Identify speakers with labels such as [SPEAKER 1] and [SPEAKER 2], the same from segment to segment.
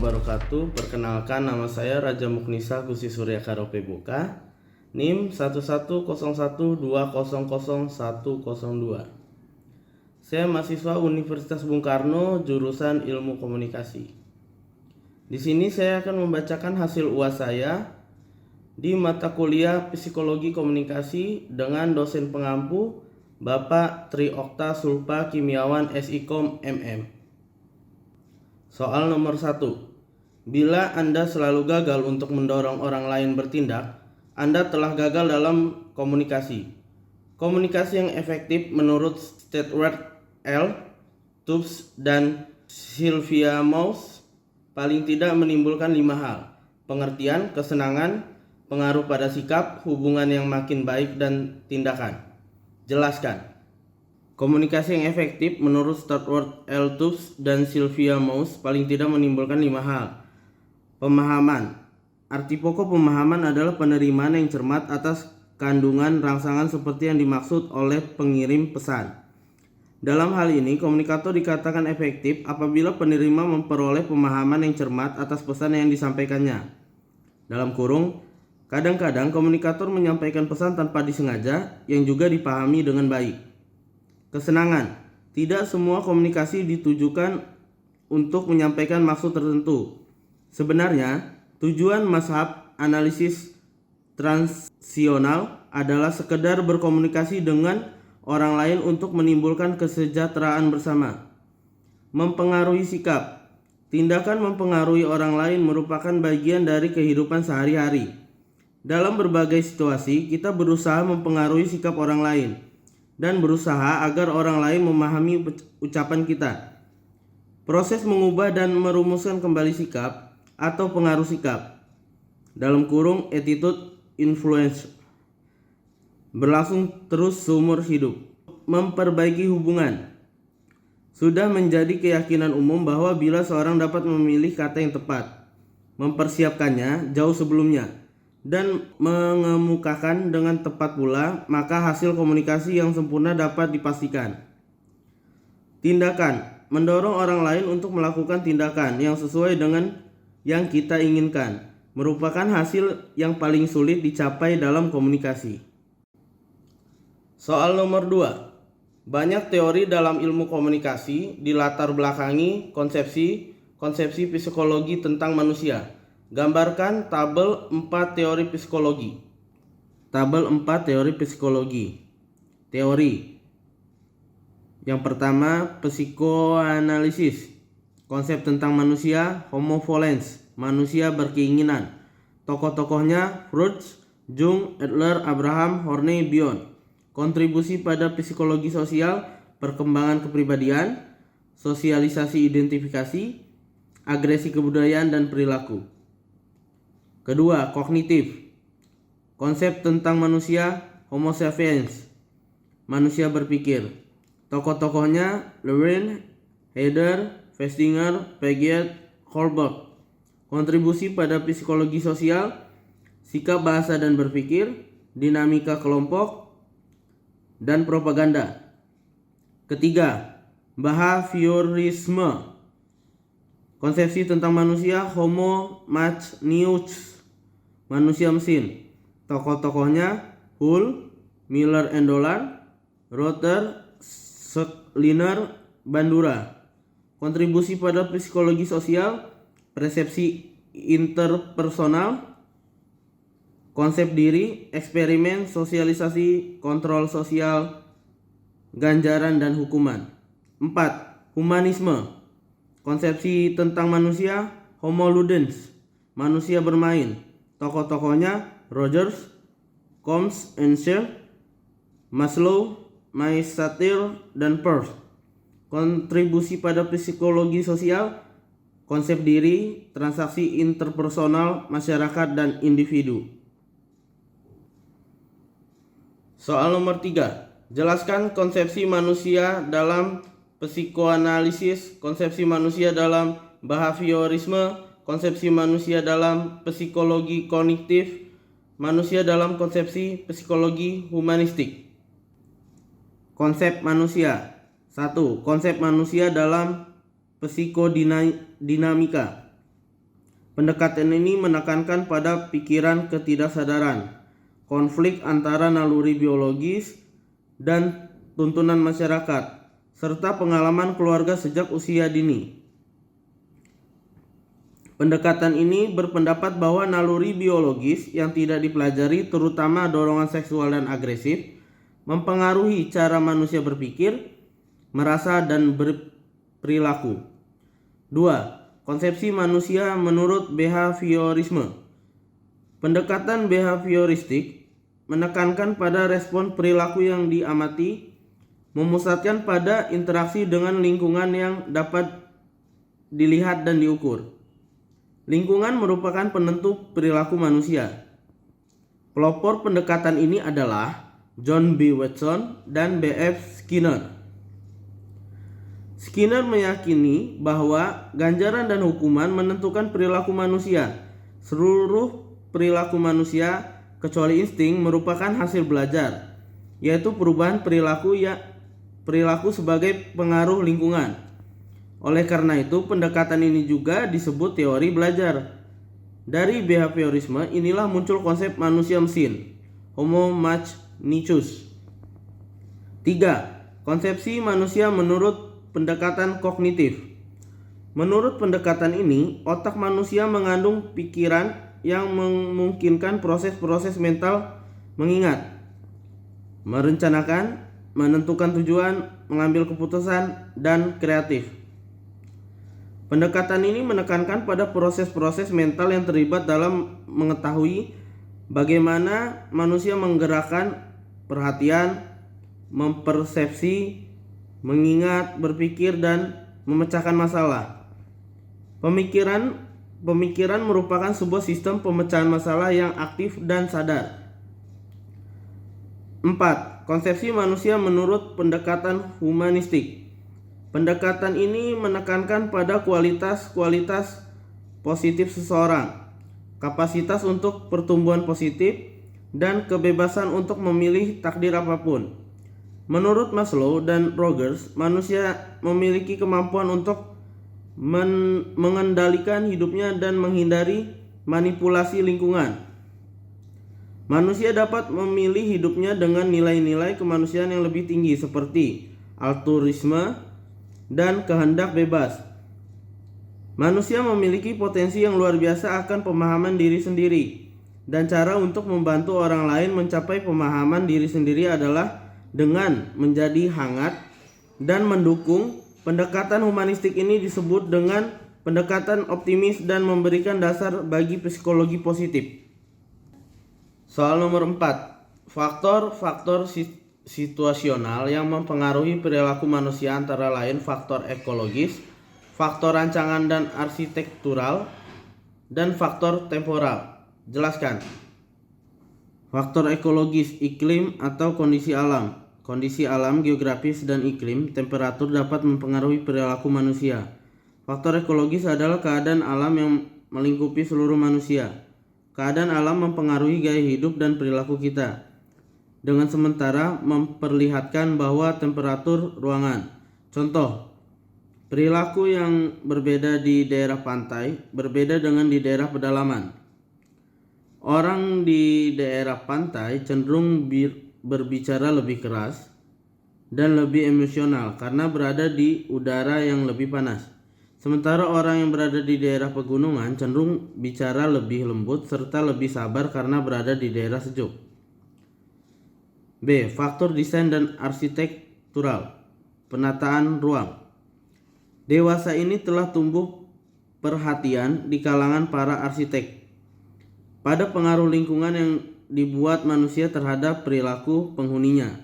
[SPEAKER 1] wabarakatuh. Perkenalkan, nama saya Raja Muknisa Gusti Surya Karope Buka, NIM 1101200102. Saya mahasiswa Universitas Bung Karno, jurusan Ilmu Komunikasi. Di sini saya akan membacakan hasil UAS saya di mata kuliah Psikologi Komunikasi dengan dosen pengampu Bapak Tri Okta Sulpa Kimiawan SIKOM MM. Soal nomor 1. Bila Anda selalu gagal untuk mendorong orang lain bertindak, Anda telah gagal dalam komunikasi. Komunikasi yang efektif menurut Stewart L. Tubbs dan Sylvia Mauss paling tidak menimbulkan 5 hal: pengertian, kesenangan, pengaruh pada sikap, hubungan yang makin baik, dan tindakan. Jelaskan. Komunikasi yang efektif menurut Stewart L. Tubbs dan Sylvia Mauss paling tidak menimbulkan 5 hal. Pemahaman. Arti pokok pemahaman adalah penerimaan yang cermat atas kandungan rangsangan seperti yang dimaksud oleh pengirim pesan. Dalam hal ini, komunikator dikatakan efektif apabila penerima memperoleh pemahaman yang cermat atas pesan yang disampaikannya. Dalam kurung, kadang-kadang komunikator menyampaikan pesan tanpa disengaja yang juga dipahami dengan baik. Kesenangan. Tidak semua komunikasi ditujukan untuk menyampaikan maksud tertentu. Sebenarnya, tujuan mazhab analisis transisional adalah sekedar berkomunikasi dengan orang lain untuk menimbulkan kesejahteraan bersama. Mempengaruhi sikap. Tindakan mempengaruhi orang lain merupakan bagian dari kehidupan sehari-hari. Dalam berbagai situasi, kita berusaha mempengaruhi sikap orang lain dan berusaha agar orang lain memahami ucapan kita. Proses mengubah dan merumuskan kembali sikap atau pengaruh sikap, dalam kurung attitude influence, berlangsung terus seumur hidup. Memperbaiki hubungan. Sudah menjadi keyakinan umum bahwa bila seorang dapat memilih kata yang tepat, mempersiapkannya jauh sebelumnya, dan mengemukakan dengan tepat pula, maka hasil komunikasi yang sempurna dapat dipastikan. Tindakan. Mendorong orang lain untuk melakukan tindakan yang sesuai dengan yang kita inginkan merupakan hasil yang paling sulit dicapai dalam komunikasi. Soal nomor 2. Banyak teori dalam ilmu komunikasi dilatar belakangi konsepsi psikologi tentang manusia. Gambarkan tabel 4 teori psikologi. Tabel 4 teori psikologi. Teori. Yang pertama, psikoanalisis. Konsep tentang manusia, homo volens, manusia berkeinginan. Tokoh-tokohnya Freud, Jung, Adler, Abraham, Horney, Bion. Kontribusi pada psikologi sosial, perkembangan kepribadian, sosialisasi identifikasi, agresi kebudayaan dan perilaku. Kedua, kognitif. Konsep tentang manusia, homo sapiens, manusia berpikir. Tokoh-tokohnya Lewin, Heider, Festinger, Piaget, Holberg. Kontribusi pada psikologi sosial, sikap bahasa dan berpikir, dinamika kelompok, dan propaganda. Ketiga, behaviorisme. Konsepsi tentang manusia, homo machinus, manusia mesin. Tokoh-tokohnya Hull, Miller and Dolan, Rother, Skliner, Bandura. Kontribusi pada psikologi sosial, persepsi interpersonal, konsep diri, eksperimen, sosialisasi, kontrol sosial, ganjaran dan hukuman. 4. Humanisme. Konsepsi tentang manusia, homo ludens, manusia bermain. Tokoh-tokohnya Rogers, Combs and Shell, Maslow, Maisatir, dan Peirce. Kontribusi pada psikologi sosial, konsep diri, transaksi interpersonal, masyarakat, dan individu. Soal nomor 3. Jelaskan konsepsi manusia dalam psikoanalisis, konsepsi manusia dalam behaviorisme, konsepsi manusia dalam psikologi kognitif, manusia dalam konsepsi psikologi humanistik. Konsep manusia. 1. Konsep manusia dalam psikodinamika. Pendekatan ini menekankan pada pikiran ketidaksadaran, konflik antara naluri biologis dan tuntunan masyarakat, serta pengalaman keluarga sejak usia dini. Pendekatan ini berpendapat bahwa naluri biologis yang tidak dipelajari, terutama dorongan seksual dan agresif, mempengaruhi cara manusia berpikir, merasa, dan berperilaku. 2. Konsepsi manusia menurut behaviorisme. Pendekatan behavioristik menekankan pada respon perilaku yang diamati, memusatkan pada interaksi dengan lingkungan yang dapat dilihat dan diukur. Lingkungan merupakan penentu perilaku manusia. Pelopor pendekatan ini adalah John B. Watson dan B. F. Skinner. Skinner meyakini bahwa ganjaran dan hukuman menentukan perilaku manusia. Seluruh perilaku manusia, kecuali insting, merupakan hasil belajar, yaitu perubahan perilaku sebagai pengaruh lingkungan. Oleh karena itu, pendekatan ini juga disebut teori belajar. Dari behaviorisme inilah muncul konsep manusia mesin, Homo Machinus. 3. Konsepsi manusia menurut pendekatan kognitif. Menurut pendekatan ini, otak manusia mengandung pikiran yang memungkinkan proses-proses mental mengingat, merencanakan, menentukan tujuan, mengambil keputusan, dan kreatif. Pendekatan ini menekankan pada proses-proses mental yang terlibat dalam mengetahui bagaimana manusia menggerakkan perhatian, mempersepsi, mengingat, berpikir, dan memecahkan masalah. Pemikiran merupakan sebuah sistem pemecahan masalah yang aktif dan sadar. 4. Konsepsi manusia menurut pendekatan humanistik. Pendekatan ini menekankan pada kualitas-kualitas positif seseorang, kapasitas untuk pertumbuhan positif, dan kebebasan untuk memilih takdir apapun. Menurut Maslow dan Rogers, manusia memiliki kemampuan untuk mengendalikan hidupnya dan menghindari manipulasi lingkungan. Manusia dapat memilih hidupnya dengan nilai-nilai kemanusiaan yang lebih tinggi seperti altruisme dan kehendak bebas. Manusia memiliki potensi yang luar biasa akan pemahaman diri sendiri, dan cara untuk membantu orang lain mencapai pemahaman diri sendiri adalah dengan menjadi hangat dan mendukung. Pendekatan humanistik ini disebut dengan pendekatan optimis dan memberikan dasar bagi psikologi positif. Soal nomor 4. Faktor-faktor situasional yang mempengaruhi perilaku manusia antara lain faktor ekologis, faktor rancangan dan arsitektural, dan faktor temporal. Jelaskan. Faktor ekologis, iklim atau kondisi alam. Kondisi alam, geografis, dan iklim, temperatur dapat mempengaruhi perilaku manusia. Faktor ekologis adalah keadaan alam yang melingkupi seluruh manusia. Keadaan alam mempengaruhi gaya hidup dan perilaku kita, dengan sementara memperlihatkan bahwa temperatur ruangan. Contoh, perilaku yang berbeda di daerah pantai berbeda dengan di daerah pedalaman. Orang di daerah pantai cenderung berbicara lebih keras dan lebih emosional karena berada di udara yang lebih panas. Sementara orang yang berada di daerah pegunungan cenderung bicara lebih lembut serta lebih sabar karena berada di daerah sejuk. B. Faktor desain dan arsitektural. Penataan ruang. Dewasa ini telah tumbuh perhatian di kalangan para arsitek pada pengaruh lingkungan yang dibuat manusia terhadap perilaku penghuninya.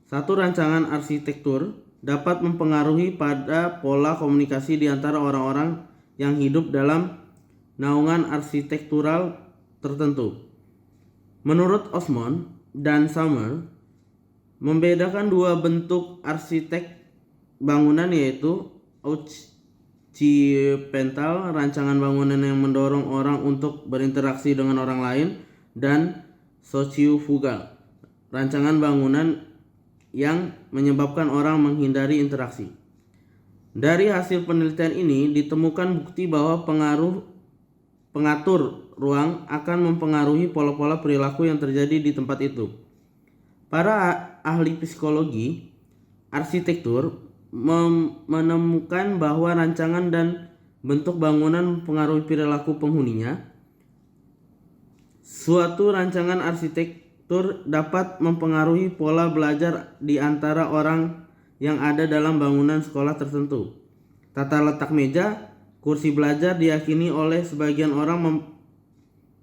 [SPEAKER 1] Satu rancangan arsitektur dapat mempengaruhi pada pola komunikasi di antara orang-orang yang hidup dalam naungan arsitektural tertentu. Menurut Osmond dan Summer, membedakan dua bentuk arsitek bangunan yaitu occidental, rancangan bangunan yang mendorong orang untuk berinteraksi dengan orang lain, dan sociofugal, rancangan bangunan yang menyebabkan orang menghindari interaksi. Dari hasil penelitian ini ditemukan bukti bahwa pengaruh pengatur ruang akan mempengaruhi pola-pola perilaku yang terjadi di tempat itu. Para ahli psikologi arsitektur menemukan bahwa rancangan dan bentuk bangunan mempengaruhi perilaku penghuninya. Suatu rancangan arsitektur dapat mempengaruhi pola belajar di antara orang yang ada dalam bangunan sekolah tertentu. Tata letak meja, kursi belajar diyakini oleh sebagian orang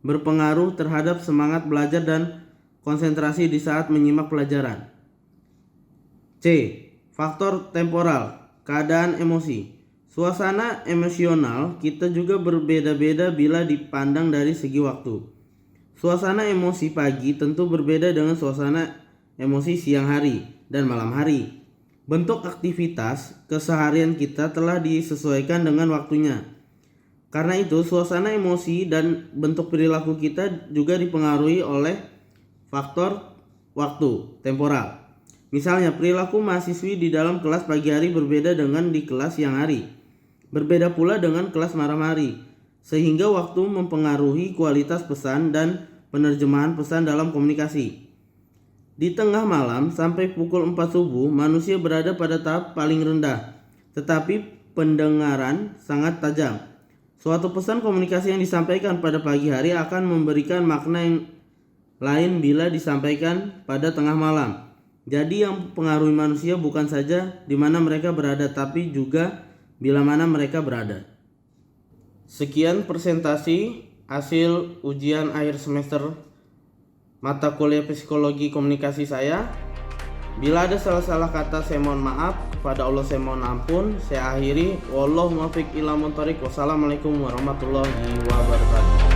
[SPEAKER 1] berpengaruh terhadap semangat belajar dan konsentrasi di saat menyimak pelajaran. C. Faktor temporal, keadaan emosi. Suasana emosional kita juga berbeda-beda bila dipandang dari segi waktu. Suasana emosi pagi tentu berbeda dengan suasana emosi siang hari dan malam hari. Bentuk aktivitas keseharian kita telah disesuaikan dengan waktunya. Karena itu, suasana emosi dan bentuk perilaku kita juga dipengaruhi oleh faktor waktu, temporal. Misalnya, perilaku mahasiswi di dalam kelas pagi hari berbeda dengan di kelas siang hari. Berbeda pula dengan kelas malam hari, sehingga waktu mempengaruhi kualitas pesan dan penerjemahan pesan dalam komunikasi. Di tengah malam sampai pukul 4 subuh, manusia berada pada tahap paling rendah, tetapi pendengaran sangat tajam. Suatu pesan komunikasi yang disampaikan pada pagi hari akan memberikan makna yang lain bila disampaikan pada tengah malam. Jadi yang mempengaruhi manusia bukan saja di mana mereka berada, tapi juga bila mana mereka berada. Sekian presentasi hasil ujian akhir semester mata kuliah psikologi komunikasi saya. Bila ada salah-salah kata saya mohon maaf, kepada Allah saya mohon ampun. Saya akhiri, wallahu muwaffiq ila montorik. Wassalamualaikum warahmatullahi wabarakatuh.